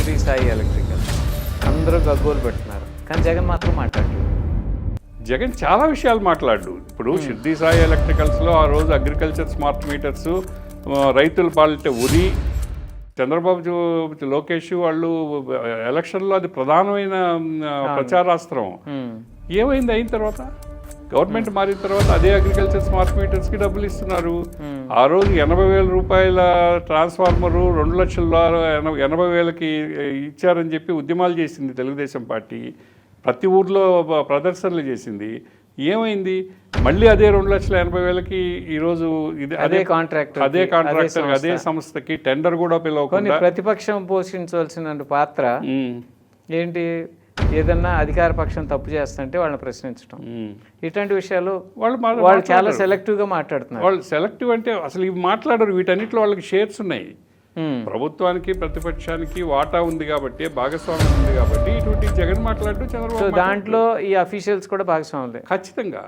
Shirdi Sai electrical అందరూ గగ్గోలు పెడుతున్నారు, కానీ జగన్ మాత్రం మాట్లాడలేదు. జగన్ చాలా విషయాలు మాట్లాడు. ఇప్పుడు షిర్డీ సాయి ఎలక్ట్రికల్స్లో ఆ రోజు అగ్రికల్చర్ స్మార్ట్ మీటర్స్, రైతుల పాలిట ఉరి, చంద్రబాబు లోకేష్ వాళ్ళు ఎలక్షన్లో అది ప్రధానమైన ప్రచారాస్త్రం. ఏమైంది అయిన తర్వాత? గవర్నమెంట్ మారిన తర్వాత అదే అగ్రికల్చర్ స్మార్ట్ మీటర్స్కి డబ్బులు ఇస్తున్నారు. ఆ రోజు 80,000 రూపాయల ట్రాన్స్ఫార్మరు 2 లక్షల 80,000కి ఇచ్చారని చెప్పి ఉద్యమాలు చేసింది తెలుగుదేశం పార్టీ. ప్రతి ఊర్లో ప్రదర్శనలు చేసింది. ఏమైంది? మళ్ళీ అదే 2,80,000కి ఈరోజు అదే కాంట్రాక్టర్ అదే సంస్థకి టెండర్ కూడా పిలవకుండా ప్రతిపక్షం పోషించవలసిన పాత్ర ఏంటి? ఏదన్నా అధికార పక్షం తప్పు చేస్తుంటే వాళ్ళని ప్రశ్నించడం, ఇట్లాంటి విషయాలు వాళ్ళు చాలా సెలెక్టివ్గా మాట్లాడుతున్నారు. వాళ్ళు సెలెక్టివ్ అంటే అసలు ఇవి మాట్లాడరు. వీటన్నిటిలో వాళ్ళకి షేర్స్ ఉన్నాయి. ప్రభుత్వానికి ప్రతిపక్షానికి వాటా ఉంది కాబట్టి, భాగస్వామ్యం ఉంది కాబట్టి ఇటువంటి జగన్ మాట్లాడుతూ చంద్రబాబు దాంట్లో ఈ అఫీషియల్స్ కూడా భాగస్వాములే ఖచ్చితంగా.